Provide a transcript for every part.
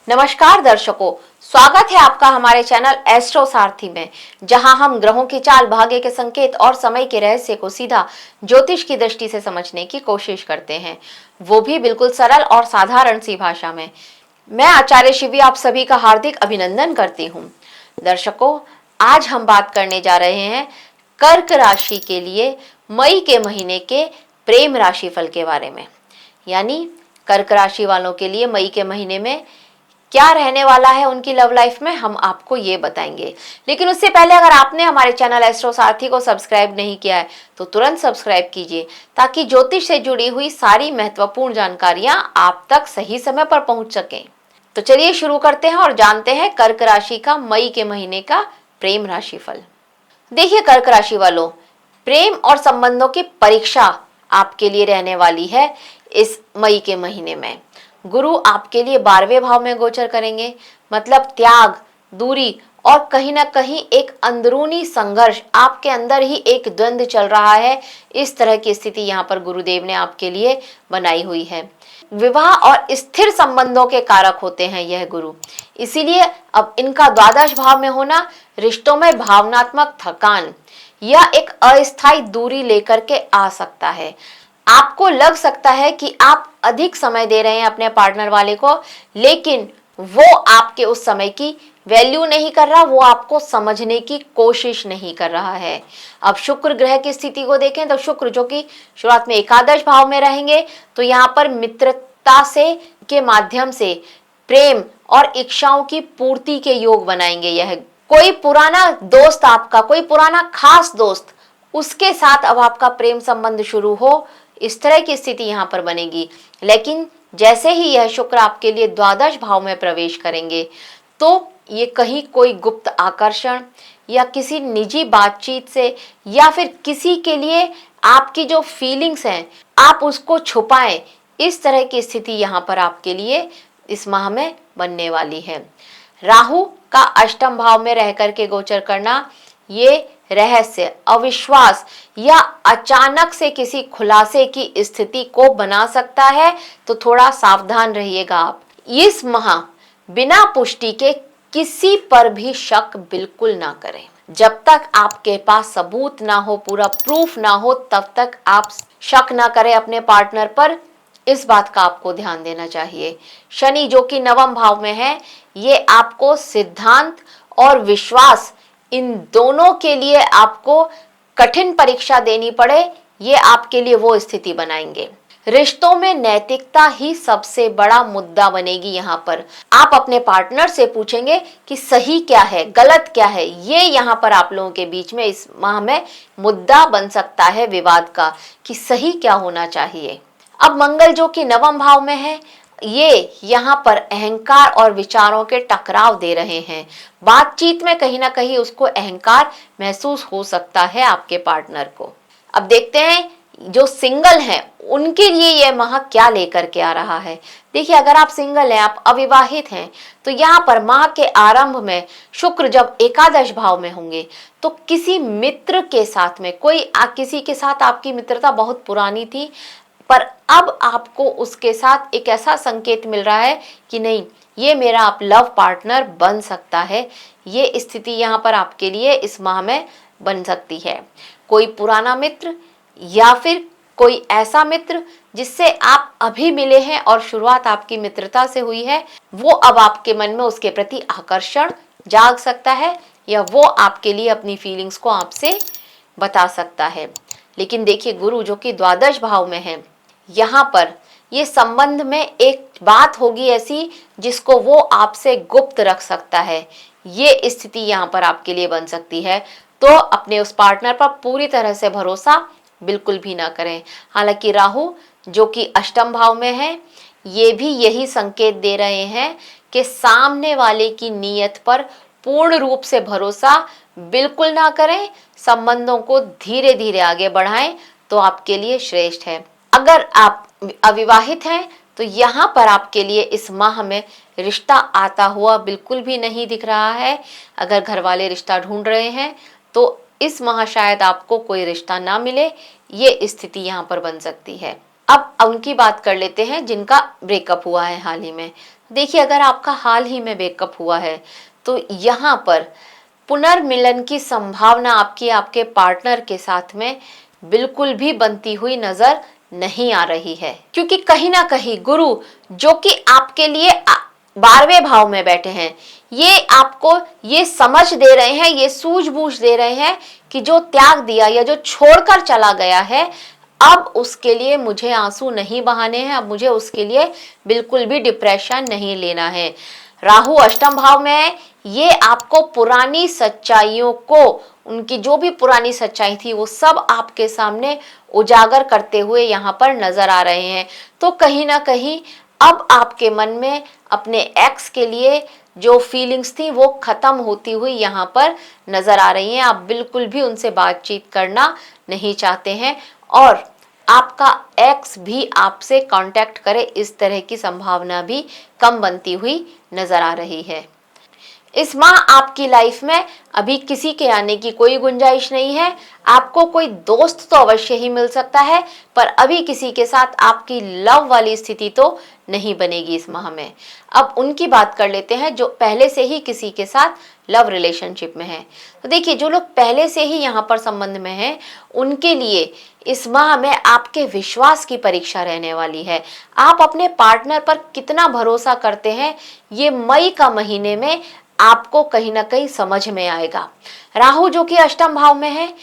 नमस्कार दर्शकों, स्वागत है आपका हमारे चैनल एस्ट्रो सारथी में, जहां हम ग्रहों की चाल, भाग्य के संकेत और समय के रहस्य को सीधा ज्योतिष की दृष्टि से समझने की कोशिश करते हैं, वो भी बिल्कुल सरल और साधारण सी भाषा में। मैं आचार्य शिवी आप सभी का हार्दिक अभिनंदन करती हूँ। दर्शकों, आज हम बात करने जा रहे हैं कर्क राशि के लिए मई के महीने के प्रेम राशि फल के बारे में। यानी कर्क राशि वालों के लिए मई के महीने में क्या रहने वाला है उनकी लव लाइफ में, हम आपको ये बताएंगे। लेकिन उससे पहले अगर आपने हमारे चैनल एस्ट्रो सारथी को सब्सक्राइब नहीं किया है तो तुरंत सब्सक्राइब कीजिए, ताकि ज्योतिष से जुड़ी हुई सारी महत्वपूर्ण जानकारियां आप तक सही समय पर पहुंच सकें। तो चलिए शुरू करते हैं और जानते हैं कर्क राशि का मई के महीने का प्रेम राशि फल। देखिए कर्क राशि वालों, प्रेम और संबंधों की परीक्षा आपके लिए रहने वाली है इस मई के महीने में। गुरु आपके लिए 12वें भाव में गोचर करेंगे, मतलब त्याग, दूरी और कहीं ना कहीं एक अंदरूनी संघर्ष, आपके अंदर ही एक द्वंद्व चल रहा है। इस तरह की स्थिति यहाँ पर गुरुदेव ने आपके लिए बनाई हुई है। विवाह और स्थिर संबंधों के कारक होते हैं यह गुरु, इसीलिए अब इनका द्वादश भाव में होना रिश्तों में भावनात्मक थकान या एक अस्थायी दूरी लेकर के आ सकता है। आपको लग सकता है कि आप अधिक समय दे रहे हैं अपने पार्टनर वाले को, लेकिन वो आपके उस समय की वैल्यू नहीं कर रहा, वो आपको समझने की कोशिश नहीं कर रहा है। अब शुक्र ग्रह की स्थिति को देखें तो शुक्र जो कि शुरुआत में एकादश भाव में रहेंगे, तो यहाँ पर मित्रता से के माध्यम से प्रेम और इच्छाओं की पूर्ति के योग बनाएंगे। यह कोई पुराना दोस्त, आपका कोई पुराना खास दोस्त, उसके साथ अब आपका प्रेम संबंध शुरू हो, इस तरह की स्थिति यहाँ पर बनेगी। लेकिन जैसे ही यह शुक्र आपके लिए द्वादश भाव में प्रवेश करेंगे, तो ये कहीं कोई गुप्त आकर्षण या किसी निजी बातचीत से या फिर किसी के लिए आपकी जो फीलिंग्स हैं आप उसको छुपाएं, इस तरह की स्थिति यहाँ पर आपके लिए इस माह में बनने वाली है। राहु का अष्टम भाव में रह करके गोचर करना ये रहस्य, अविश्वास या अचानक से किसी खुलासे की स्थिति को बना सकता है, तो थोड़ा सावधान रहिएगा आप। इस माह बिना पुष्टि के किसी पर भी शक बिल्कुल ना करें। जब तक आपके पास सबूत ना हो, पूरा प्रूफ ना हो, तब तक आप शक ना करें अपने पार्टनर पर। इस बात का आपको ध्यान देना चाहिए। शनि जो कि नवम भाव में है, ये आपको सिद्धांत और विश्वास, इन दोनों के लिए आपको कठिन परीक्षा देनी पड़े, ये आपके लिए वो स्थिति बनाएंगे। रिश्तों में नैतिकता ही सबसे बड़ा मुद्दा बनेगी। यहाँ पर आप अपने पार्टनर से पूछेंगे कि सही क्या है, गलत क्या है। ये यहाँ पर आप लोगों के बीच में इस माह में मुद्दा बन सकता है विवाद का, कि सही क्या होना चाहिए। अब मंगल जो कि नवम भाव में है, ये यहाँ पर अहंकार और विचारों के टकराव दे रहे हैं। बातचीत में कहीं ना कहीं उसको अहंकार महसूस हो सकता है आपके पार्टनर को। अब देखते हैं जो सिंगल हैं उनके लिए यह माह क्या लेकर के आ रहा है। देखिए, अगर आप सिंगल हैं, आप अविवाहित हैं, तो यहाँ पर माह के आरंभ में शुक्र जब एकादश भाव में होंगे, तो किसी मित्र के साथ में किसी के साथ आपकी मित्रता बहुत पुरानी थी, पर अब आपको उसके साथ एक ऐसा संकेत मिल रहा है कि नहीं, ये मेरा आप लव पार्टनर बन सकता है। ये स्थिति यहाँ पर आपके लिए इस माह में बन सकती है। कोई पुराना मित्र या फिर कोई ऐसा मित्र जिससे आप अभी मिले हैं और शुरुआत आपकी मित्रता से हुई है, वो अब आपके मन में उसके प्रति आकर्षण जाग सकता है, या वो आपके लिए अपनी फीलिंग्स को आपसे बता सकता है। लेकिन देखिए, गुरु जो कि द्वादश भाव में है, यहाँ पर ये संबंध में एक बात होगी ऐसी जिसको वो आपसे गुप्त रख सकता है। ये स्थिति यहाँ पर आपके लिए बन सकती है। तो अपने उस पार्टनर पर पूरी तरह से भरोसा बिल्कुल भी ना करें। हालांकि राहु जो कि अष्टम भाव में है, ये भी यही संकेत दे रहे हैं कि सामने वाले की नीयत पर पूर्ण रूप से भरोसा बिल्कुल ना करें। संबंधों को धीरे धीरे आगे बढ़ाएं तो आपके लिए श्रेष्ठ है। अगर आप अविवाहित हैं तो यहाँ पर आपके लिए इस माह में रिश्ता आता हुआ बिल्कुल भी नहीं दिख रहा है। अगर घर वाले रिश्ता ढूंढ रहे हैं तो इस माह शायद आपको कोई रिश्ता ना मिले, ये स्थिति यहाँ पर बन सकती है। अब उनकी बात कर लेते हैं जिनका ब्रेकअप हुआ है हाल ही में। देखिए, अगर आपका हाल ही में ब्रेकअप हुआ है तो यहाँ पर पुनर्मिलन की संभावना आपकी आपके पार्टनर के साथ में बिल्कुल भी बनती हुई नजर नहीं आ रही है, क्योंकि कहीं ना कहीं गुरु जो कि आपके लिए 12वें भाव में बैठे हैं, ये आपको ये समझ दे रहे हैं, ये सूझबूझ दे रहे हैं कि जो त्याग दिया या जो छोड़कर चला गया है, अब उसके लिए मुझे आंसू नहीं बहाने हैं, अब मुझे उसके लिए बिल्कुल भी डिप्रेशन नहीं लेना है। राहु अष्टम भाव में है, ये आपको पुरानी सच्चाइयों को, उनकी जो भी पुरानी सच्चाई थी वो सब आपके सामने उजागर करते हुए यहाँ पर नजर आ रहे हैं। तो कहीं ना कहीं अब आपके मन में अपने एक्स के लिए जो फीलिंग्स थी वो खत्म होती हुई यहाँ पर नजर आ रही हैं। आप बिल्कुल भी उनसे बातचीत करना नहीं चाहते हैं और आपका एक्स भी आपसे कांटेक्ट करे, इस तरह की संभावना भी कम बनती हुई नजर आ रही है। इस माह आपकी लाइफ में अभी किसी के आने की कोई गुंजाइश नहीं है। आपको कोई दोस्त तो अवश्य ही मिल सकता है, पर अभी किसी के साथ आपकी लव वाली स्थिति तो नहीं बनेगी इस माह में। अब उनकी बात कर लेते हैं जो पहले से ही किसी के साथ लव रिलेशनशिप में है। तो देखिए, जो लोग पहले से ही यहाँ पर संबंध में हैं, उनके लिए इस माह में आपके विश्वास की परीक्षा रहने वाली है। आप अपने पार्टनर पर कितना भरोसा करते हैं, ये मई का महीने में आपको कहीं ना कहीं समझ में आएगा। राहु जो कि अष्टम भाव में है,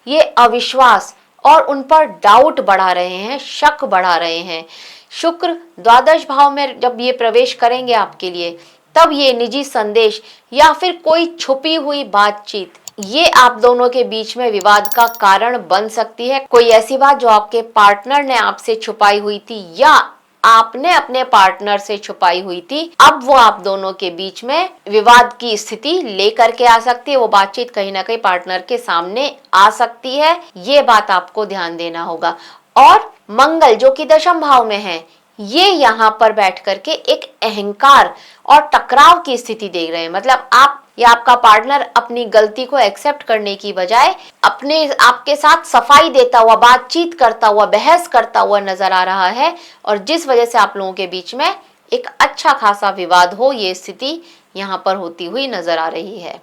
ये अविश्वास और उन पर डाउट बढ़ा रहे हैं, शक बढ़ा रहे हैं। शुक्र द्वादश भाव में जब ये प्रवेश करेंगे आपके लिए, तब ये निजी संदेश या फिर कोई छुपी हुई बातचीत, ये आप दोनों के बीच में विवाद का कारण बन सकती है। कोई ऐसी बात जो आपके पार्टनर ने आपसे छुपाई हुई थी या आपने अपने पार्टनर से छुपाई हुई थी, अब वो आप दोनों के बीच में विवाद की स्थिति लेकर के आ सकती है। वो बातचीत कहीं ना कहीं पार्टनर के सामने आ सकती है, ये बात आपको ध्यान देना होगा। और मंगल जो कि दशम भाव में है, ये यहाँ पर बैठ करके एक अहंकार और टकराव की स्थिति देख रहे हैं। मतलब आप या आपका पार्टनर अपनी गलती को एक्सेप्ट करने की बजाय अपने आपके साथ सफाई देता हुआ, बातचीत करता हुआ, बहस करता हुआ नजर आ रहा है, और जिस वजह से आप लोगों के बीच में एक अच्छा खासा विवाद हो, ये स्थिति यहाँ पर होती हुई नजर आ रही है।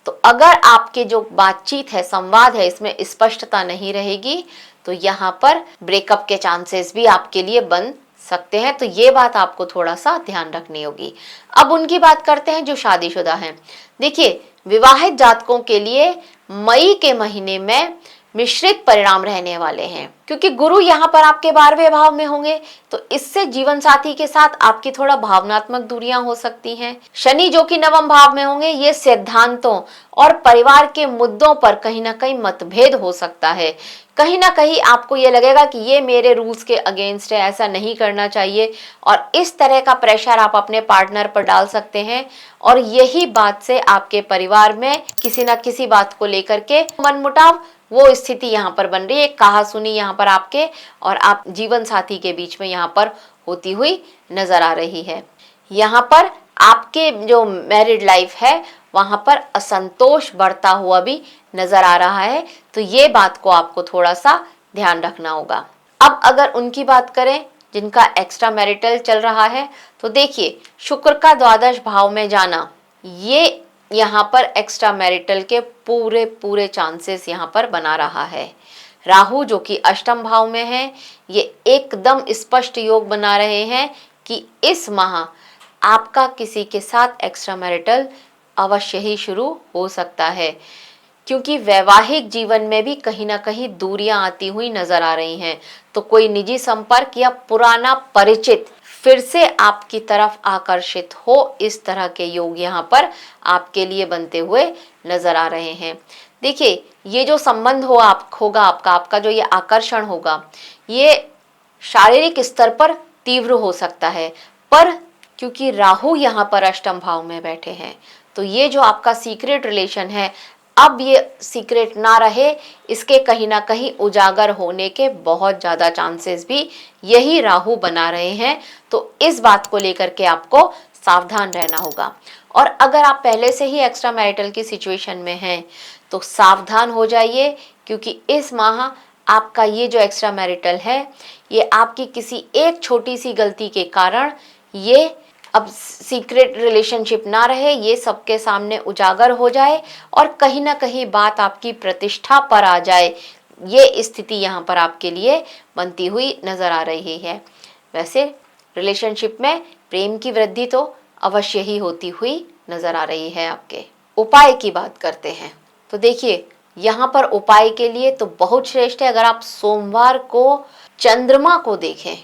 तो अगर आपके जो बातचीत है, संवाद है, इसमें स्पष्टता नहीं रहेगी तो यहाँ पर ब्रेकअप के चांसेस भी आपके लिए बन सकते हैं। तो ये बात आपको थोड़ा सा ध्यान रखनी होगी। अब उनकी बात करते हैं जो शादीशुदा हैं। देखिए, विवाहित जातकों के लिए मई के महीने में मिश्रित परिणाम रहने वाले हैं, क्योंकि गुरु यहाँ पर आपके 12वें भाव में होंगे, तो इससे जीवन साथी के साथ आपकी थोड़ा भावनात्मक दूरियां हो सकती हैं। शनि जो कि 9वें भाव में होंगे, ये सिद्धांतों और परिवार के मुद्दों पर कहीं ना कहीं मतभेद हो सकता है। कहीं ना कहीं आपको ये लगेगा कि ये मेरे रूल्स के अगेंस्ट है, ऐसा नहीं करना चाहिए, और इस तरह का प्रेशर आप अपने पार्टनर पर डाल सकते हैं। और यही बात से आपके परिवार में किसी ना किसी बात को लेकर के मनमुटाव, वो स्थिति यहाँ पर बन रही है। कहासुनी यहाँ पर आपके और आप जीवन साथी के बीच में यहाँ पर होती हुई नजर आ रही है। यहाँ पर आपके जो मैरिड लाइफ है, वहां पर असंतोष बढ़ता हुआ भी नजर आ रहा है। तो ये बात को आपको थोड़ा सा ध्यान रखना होगा। अब अगर उनकी बात करें जिनका एक्स्ट्रा मैरिटल चल रहा है, तो देखिए, शुक्र का द्वादश भाव में जाना, ये यहाँ पर एक्स्ट्रा मैरिटल के पूरे चांसेस यहाँ पर बना रहा है। राहु जो कि अष्टम भाव में है, ये एकदम स्पष्ट योग बना रहे हैं कि इस माह आपका किसी के साथ एक्स्ट्रा मैरिटल अवश्य ही शुरू हो सकता है, क्योंकि वैवाहिक जीवन में भी कहीं ना कहीं दूरियां आती हुई नजर आ रही हैं। तो कोई निजी संपर्क या पुराना परिचित फिर से आपकी तरफ आकर्षित हो, इस तरह के योग यहाँ पर आपके लिए बनते हुए नजर आ रहे हैं। देखिए, ये जो संबंध होगा आपका जो ये आकर्षण होगा, ये शारीरिक स्तर पर तीव्र हो सकता है, पर क्योंकि राहु यहाँ पर अष्टम भाव में बैठे हैं, तो ये जो आपका सीक्रेट रिलेशन है, अब ये सीक्रेट ना रहे, इसके कहीं ना कहीं उजागर होने के बहुत ज़्यादा चांसेस भी यही राहु बना रहे हैं। तो इस बात को लेकर के आपको सावधान रहना होगा। और अगर आप पहले से ही एक्स्ट्रा मैरिटल की सिचुएशन में हैं, तो सावधान हो जाइए, क्योंकि इस माह आपका ये जो एक्स्ट्रा मैरिटल है, ये आपकी किसी एक छोटी सी गलती के कारण ये अब सीक्रेट रिलेशनशिप ना रहे, ये सबके सामने उजागर हो जाए और कहीं ना कहीं बात आपकी प्रतिष्ठा पर आ जाए। ये स्थिति यहाँ पर आपके लिए बनती हुई नजर आ रही है। वैसे रिलेशनशिप में प्रेम की वृद्धि तो अवश्य ही होती हुई नजर आ रही है आपके। उपाय की बात करते हैं तो देखिए, यहाँ पर उपाय के लिए तो बहुत श्रेष्ठ है। अगर आप सोमवार को चंद्रमा को देखें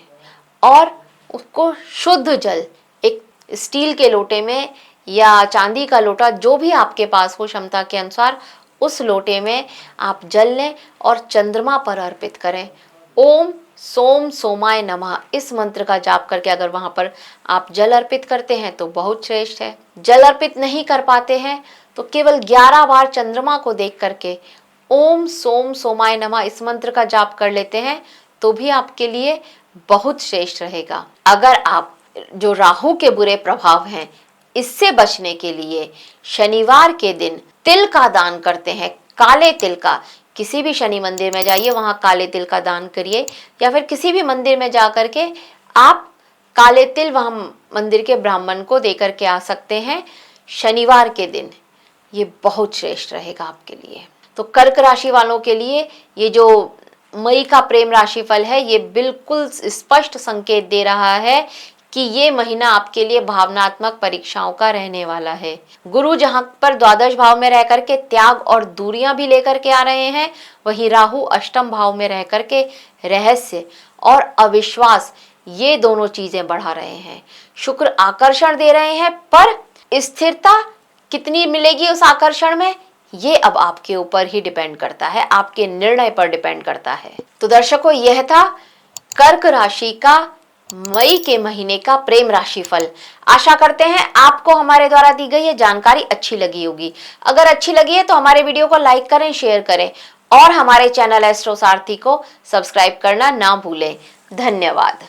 और उसको शुद्ध जल एक स्टील के लोटे में या चांदी का लोटा, जो भी आपके पास हो क्षमता के अनुसार, उस लोटे में आप जल लें और चंद्रमा पर अर्पित करें। ओम सोम सोमाय नमः इस मंत्र का जाप करके अगर वहां पर आप जल अर्पित करते हैं तो बहुत श्रेष्ठ है। जल अर्पित नहीं कर पाते हैं तो केवल 11 बार चंद्रमा को देख करके ओम सोम सोमाय नमः इस मंत्र का जाप कर लेते हैं तो भी आपके लिए बहुत श्रेष्ठ रहेगा। अगर आप जो राहु के बुरे प्रभाव हैं इससे बचने के लिए शनिवार के दिन तिल का दान करते हैं, काले तिल का, किसी भी शनि मंदिर में जाइए, वहां काले तिल का दान करिए, या फिर किसी भी मंदिर में जा करके आप काले तिल वहां मंदिर के ब्राह्मण को देकर के आ सकते हैं शनिवार के दिन। ये बहुत श्रेष्ठ रहेगा आपके लिए। तो कर्क राशि वालों के लिए ये जो मई का प्रेम राशिफल है, ये बिल्कुल स्पष्ट संकेत दे रहा है कि ये महीना आपके लिए भावनात्मक परीक्षाओं का रहने वाला है। गुरु जहां पर द्वादश भाव में रह करके त्याग और दूरियां भी लेकर के आ रहे हैं, वहीं राहु अष्टम भाव में रह करके रहस्य और अविश्वास ये दोनों चीजें बढ़ा रहे हैं। शुक्र आकर्षण दे रहे हैं, पर स्थिरता कितनी मिलेगी उस आकर्षण में, ये अब आपके ऊपर ही डिपेंड करता है, आपके निर्णय पर डिपेंड करता है। तो दर्शकों, यह था कर्क राशि का मई के महीने का प्रेम राशिफल। आशा करते हैं आपको हमारे द्वारा दी गई ये जानकारी अच्छी लगी होगी। अगर अच्छी लगी है तो हमारे वीडियो को लाइक करें, शेयर करें और हमारे चैनल एस्ट्रो सारथी को सब्सक्राइब करना ना भूलें। धन्यवाद।